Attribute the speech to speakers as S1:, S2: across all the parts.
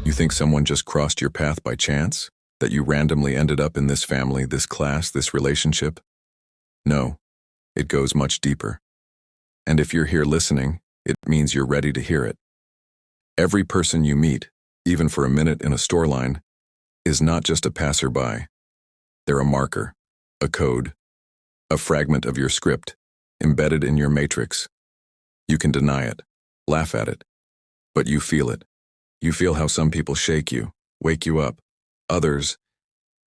S1: You think someone just crossed your path by chance? That you randomly ended up in this family, this class, this relationship? No, it goes much deeper. And if you're here listening, it means you're ready to hear it. Every person you meet, even for a minute in a store line, is not just a passerby. They're a marker, a code, a fragment of your script, embedded in your matrix. You can deny it, laugh at it, but you feel it. You feel how some people shake you, wake you up. Others,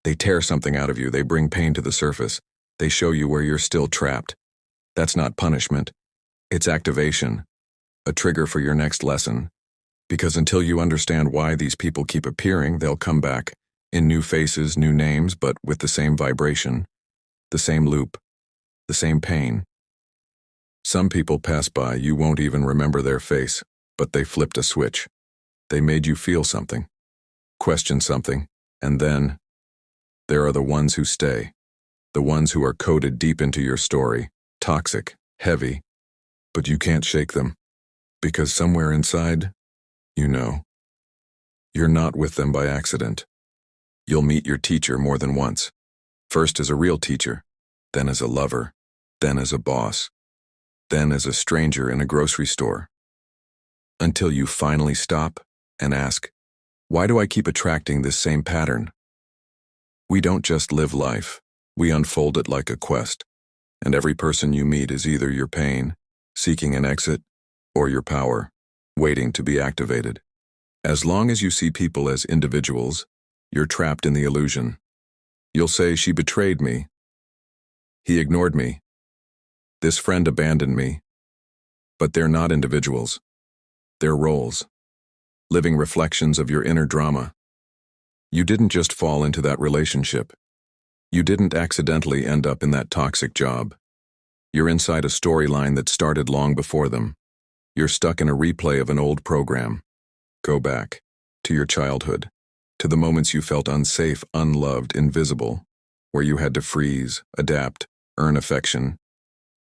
S1: they tear something out of you, they bring pain to the surface. They show you where you're still trapped. That's not punishment. It's activation, a trigger for your next lesson. Because until you understand why these people keep appearing, they'll come back, in new faces, new names, but with the same vibration, the same loop, the same pain. Some people pass by, you won't even remember their face, but they flipped a switch. They made you feel something, question something, and then there are the ones who stay, the ones who are coded deep into your story, toxic, heavy, but you can't shake them, because somewhere inside, you know, you're not with them by accident. You'll meet your teacher more than once, first as a real teacher, then as a lover, then as a boss, then as a stranger in a grocery store, until you finally stop and ask, why do I keep attracting this same pattern? We don't just live life, we unfold it like a quest, and every person you meet is either your pain, seeking an exit, or your power, waiting to be activated. As long as you see people as individuals, you're trapped in the illusion. You'll say, she betrayed me. He ignored me. This friend abandoned me. But they're not individuals. They're roles, living reflections of your inner drama. You didn't just fall into that relationship. You didn't accidentally end up in that toxic job. You're inside a storyline that started long before them. You're stuck in a replay of an old program. Go back to your childhood, to the moments you felt unsafe, unloved, invisible, where you had to freeze, adapt, earn affection.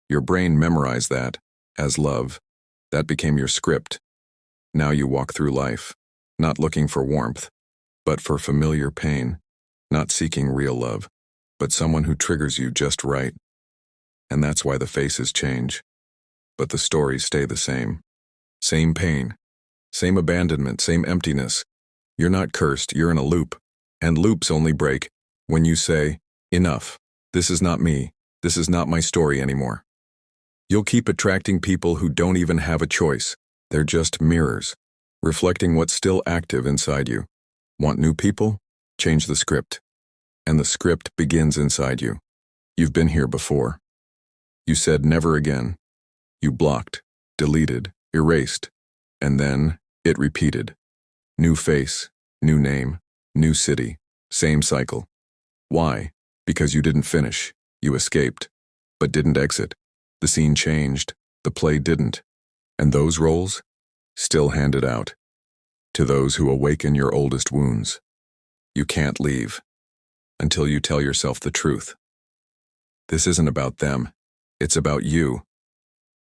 S1: Your brain memorized that as love. That became your script. Now you walk through life, not looking for warmth, but for familiar pain, not seeking real love, but someone who triggers you just right. And that's why the faces change, but the stories stay the same. Same pain, same abandonment, same emptiness. You're not cursed, you're in a loop, and loops only break when you say, enough, this is not me, this is not my story anymore. You'll keep attracting people who don't even have a choice. They're just mirrors, reflecting what's still active inside you. Want new people? Change the script. And the script begins inside you. You've been here before. You said never again. You blocked, deleted, erased, and then it repeated. New face, new name, new city, same cycle. Why? Because you didn't finish. You escaped, but didn't exit. The scene changed, the play didn't. And those roles? Still handed out. To those who awaken your oldest wounds. You can't leave until you tell yourself the truth. This isn't about them. It's about you.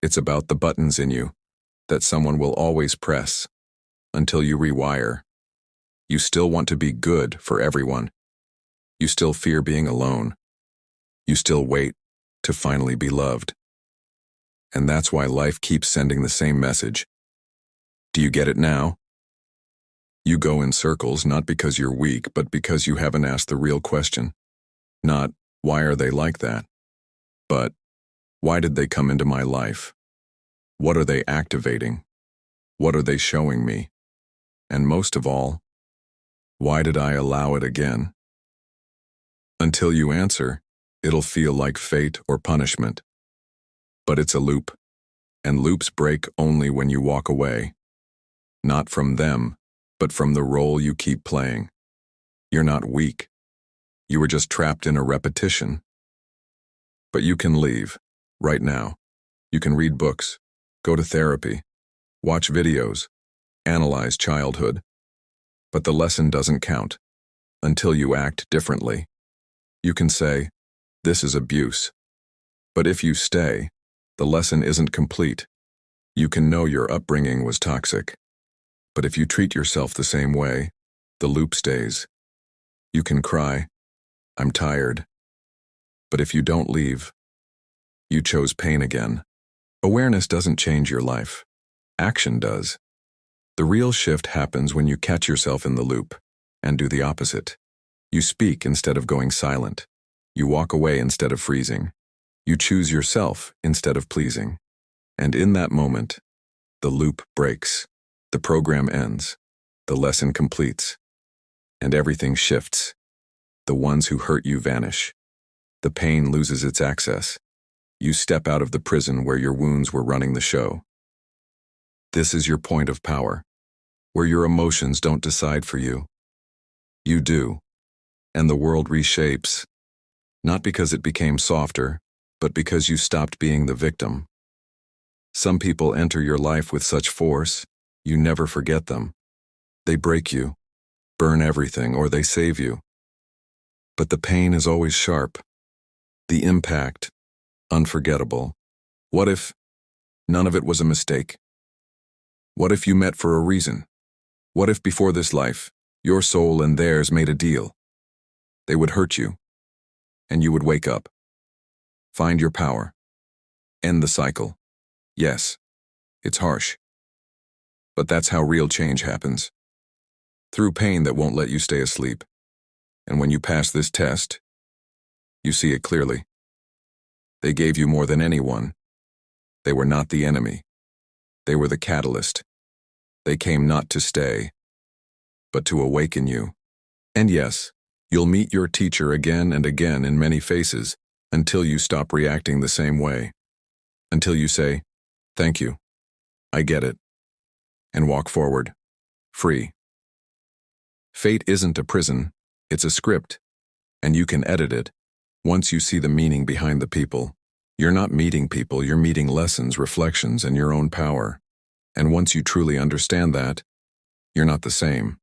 S1: It's about the buttons in you that someone will always press until you rewire. You still want to be good for everyone. You still fear being alone. You still wait to finally be loved. And that's why life keeps sending the same message. Do you get it now? You go in circles not because you're weak, but because you haven't asked the real question. Not, why are they like that? But, why did they come into my life? What are they activating? What are they showing me? And most of all, why did I allow it again? Until you answer, it'll feel like fate or punishment. But it's a loop, and loops break only when you walk away. Not from them, but from the role you keep playing. You're not weak. You were just trapped in a repetition. But you can leave, right now. You can read books, go to therapy, watch videos, analyze childhood. But the lesson doesn't count until you act differently. You can say, this is abuse. But if you stay, the lesson isn't complete. You can know your upbringing was toxic. But if you treat yourself the same way, The loop stays. You can cry, "I'm tired." But if you don't leave, you chose pain again. Awareness doesn't change your life. Action does. The real shift happens when you catch yourself in the loop and do the opposite. You speak instead of going silent. You walk away instead of freezing. You choose yourself instead of pleasing. And in that moment, the loop breaks. The program ends. The lesson completes. And everything shifts. The ones who hurt you vanish. The pain loses its access. You step out of the prison where your wounds were running the show. This is your point of power, where your emotions don't decide for you. You do. And the world reshapes, not because it became softer, but because you stopped being the victim. Some people enter your life with such force, you never forget them. They break you, burn everything, or they save you. But the pain is always sharp. The impact, unforgettable. What if none of it was a mistake? What if you met for a reason? What if before this life, your soul and theirs made a deal? They would hurt you, and you would wake up. Find your power. End the cycle. Yes, it's harsh. But that's how real change happens. Through pain that won't let you stay asleep. And when you pass this test, you see it clearly. They gave you more than anyone. They were not the enemy. They were the catalyst. They came not to stay, but to awaken you. And yes, you'll meet your teacher again and again in many faces until you stop reacting the same way. Until you say, "Thank you. I get it." And walk forward, free. Fate isn't a prison, it's a script, and you can edit it once you see the meaning behind the people. You're not meeting people, you're meeting lessons, reflections, and your own power. And once you truly understand that, you're not the same.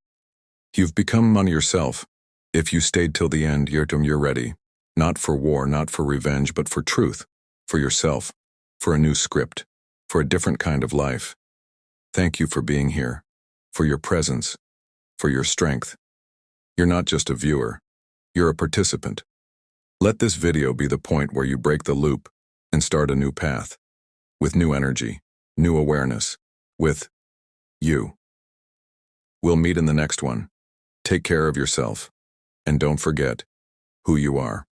S1: You've become on yourself. If you stayed till the end, you're ready. Not for war, not for revenge, but for truth, for yourself, for a new script, for a different kind of life. Thank you for being here, for your presence, for your strength. You're not just a viewer, you're a participant. Let this video be the point where you break the loop and start a new path, with new energy, new awareness, with you. We'll meet in the next one. Take care of yourself, and don't forget who you are.